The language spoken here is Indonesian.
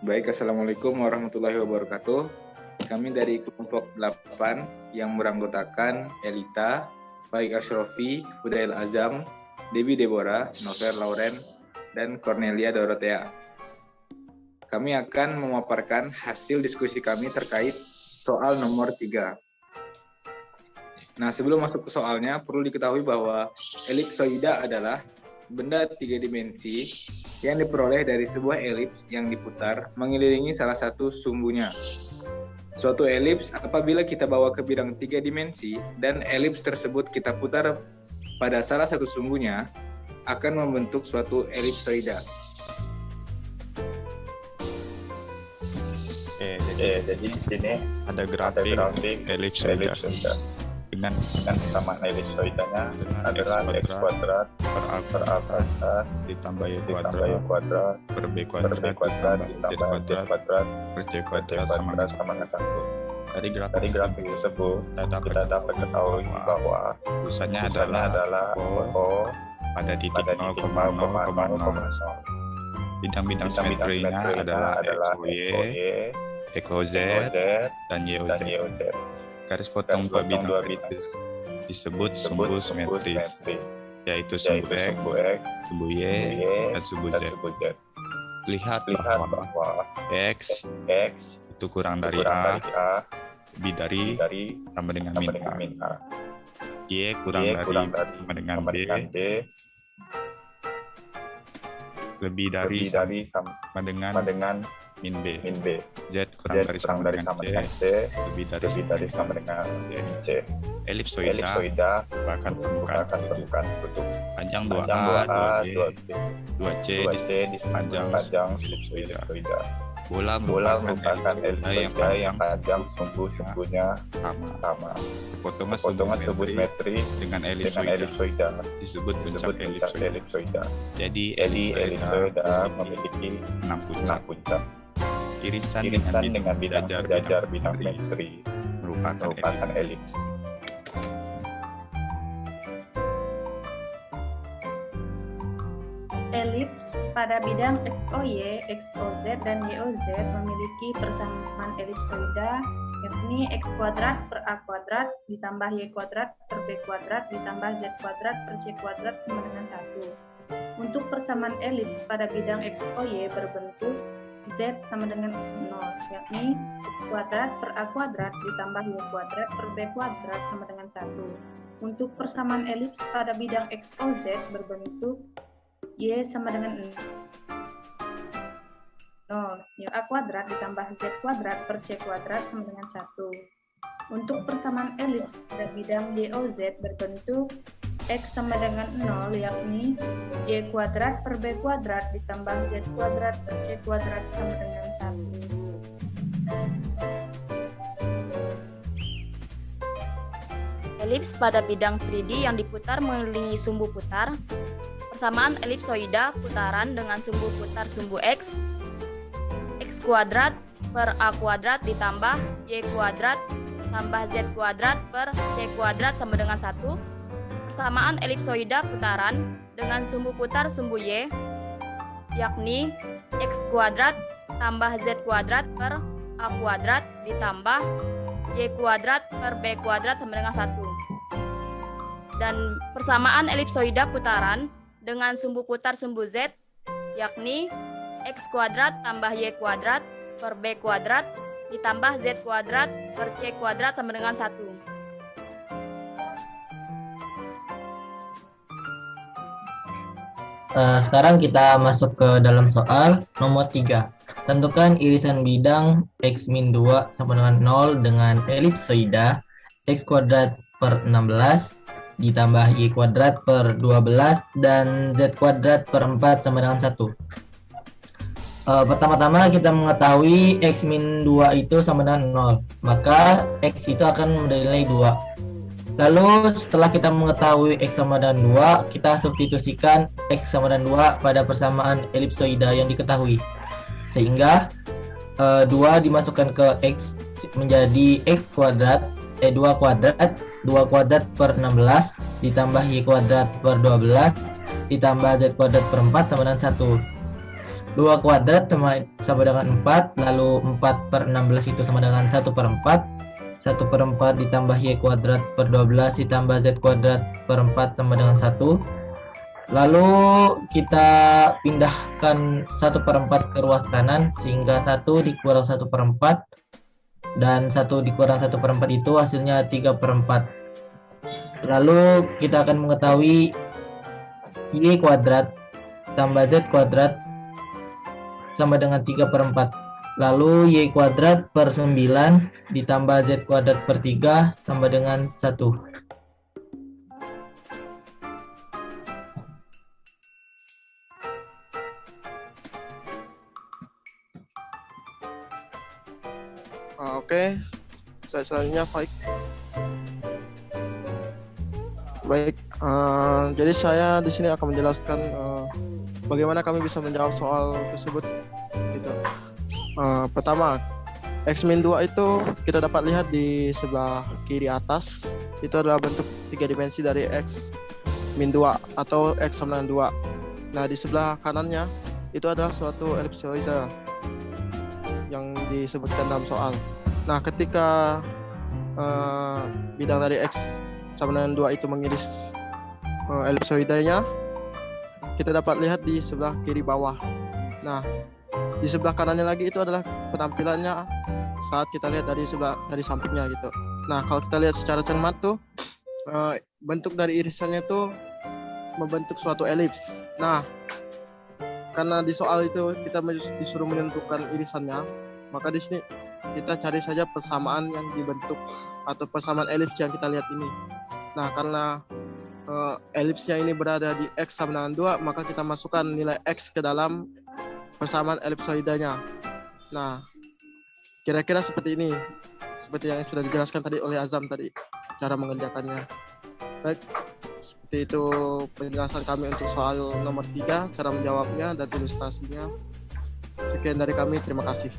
Baik, Assalamualaikum warahmatullahi wabarakatuh. Kami dari kelompok 8 yang beranggotakan Elita, Faik Ashrofi, Fudail Azam, Debbie Deborah, Nover Lauren, dan Cornelia Dorothea. Kami akan memaparkan hasil diskusi kami terkait soal nomor 3. Nah, sebelum masuk ke soalnya, perlu diketahui bahwa elipsoida adalah benda 3 dimensi yang diperoleh dari sebuah elips yang diputar mengelilingi salah satu sumbunya. Suatu elips apabila kita bawa ke bidang 3 dimensi dan elips tersebut kita putar pada salah satu sumbunya akan membentuk suatu elipsoida. Jadi di sini ada grafik elipsoida dengan persamaan elipsoidanya adalah x kuadrat per a kuadrat ditambah y ditambah y kuadrat per b per b kuadrat ditambah z ditambah z kuadrat per c per c kuadrat sama kuadrat sama dengan 1. dari Dari grafik tersebut kita dapat ketahui bahwa pusatnya adalah O pada titik pada 0,0,0. titik 0,0,0. Bidang-bidang simetrinya adalah XY, EKOZ, dan YOZ. Garis potong dua bidang disebut sumbu simetris, yaitu sumbu X, sumbu Y, dan sumbu Z. Lihat bahwa X itu kurang dari A, lebih dari sama dengan min A. Y kurang dari sama dengan B, lebih dari sama dengan min B. Z kurang dari sama dengan C, lebih dari sama dengan C. Elipsoida merupakan permukaan kutub panjang 2A, 2C di sepanjang elipsoida. Bola merupakan elipsoida yang panjang sumbu-sumbunya sama. Potongan sumbu simetri dengan elipsoida disebut puncak elipsoida. Jadi elipsoida memiliki 6 puncak. Irisan dengan bidang sejajar bidang simetri merupakan elips. Elips pada bidang XOY, XOZ, dan YOZ memiliki persamaan elipsoida, yakni X kuadrat per A kuadrat ditambah Y kuadrat per B kuadrat ditambah Z kuadrat per C kuadrat sama dengan 1. Untuk persamaan elips pada bidang XOY berbentuk Z sama dengan 0, yakni X kuadrat per A kuadrat ditambah Y kuadrat per B kuadrat sama dengan 1. Untuk persamaan elips pada bidang XOZ berbentuk Y sama dengan 0, A kuadrat ditambah Z kuadrat per C kuadrat sama dengan 1. Untuk persamaan elips pada bidang YOZ berbentuk X sama dengan 0, yakni Y kuadrat per B kuadrat ditambah Z kuadrat per C kuadrat sama dengan 1. Elips pada bidang 3D yang diputar mengelilingi sumbu putar. Persamaan elipsoida putaran dengan sumbu putar sumbu X kuadrat per A kuadrat ditambah Y kuadrat tambah Z kuadrat per C kuadrat sama dengan 1. Persamaan elipsoida putaran dengan sumbu putar sumbu Y, yakni X kuadrat tambah Z kuadrat per A kuadrat ditambah Y kuadrat per B kuadrat sama dengan 1. Dan persamaan elipsoida putaran dengan sumbu putar sumbu Z, yakni X kuadrat tambah Y kuadrat per B kuadrat ditambah Z kuadrat per C kuadrat sama dengan 1. Sekarang kita masuk ke dalam soal nomor 3. Tentukan irisan bidang X-2 sama dengan 0 dengan elipsoida X kuadrat per 16 ditambah Y kuadrat per 12 dan Z kuadrat per 4 sama dengan 1. Pertama-tama kita mengetahui X-2 itu sama dengan 0, maka X itu akan bernilai 2. Lalu setelah kita mengetahui X sama dengan 2, kita substitusikan X sama dengan 2 pada persamaan elipsoida yang diketahui. Sehingga 2 dimasukkan ke X menjadi X kuadrat 2 kuadrat per 16 ditambah Y kuadrat per 12 ditambah Z kuadrat per 4 sama dengan 1. 2 kuadrat sama dengan 4, lalu 4/16 itu sama dengan 1/4. 1/4 ditambah Y kuadrat per 12 ditambah Z kuadrat per 4 sama dengan 1. Lalu kita pindahkan 1/4 ke ruas kanan sehingga 1 dikurang 1/4 dan 1 dikurang 1/4 itu hasilnya 3/4. Lalu kita akan mengetahui Y kuadrat tambah Z kuadrat sama dengan 3/4. Lalu Y kuadrat per 9 ditambah Z kuadrat per 3 sama dengan 1. Oke, selanjutnya Faik. Baik, jadi saya di sini akan menjelaskan bagaimana kami bisa menjawab soal tersebut. Gitu. Pertama, X-2 itu kita dapat lihat di sebelah kiri atas. Itu adalah bentuk 3 dimensi dari X-2 atau X sama dengan 2. Nah, di sebelah kanannya itu adalah suatu elipsoida yang disebutkan dalam soal. Nah, ketika bidang dari X sama dengan 2 itu mengiris elipsoidanya, kita dapat lihat di sebelah kiri bawah. Nah, di sebelah kanannya lagi itu adalah penampilannya saat kita lihat dari sampingnya gitu. Nah, kalau kita lihat secara cermat tuh bentuk dari irisannya tuh membentuk suatu elips. Nah, karena di soal itu kita disuruh menentukan irisannya, maka di sini kita cari saja persamaan yang dibentuk atau persamaan elips yang kita lihat ini. Nah, karena elipsnya ini berada di X sama dengan 2, maka kita masukkan nilai X ke dalam persamaan elipsoidanya. Nah, kira-kira seperti ini. Seperti yang sudah dijelaskan tadi oleh Azam tadi, cara mengerjakannya. Baik, seperti itu penjelasan kami untuk soal nomor 3, cara menjawabnya dan ilustrasinya. Sekian dari kami, terima kasih.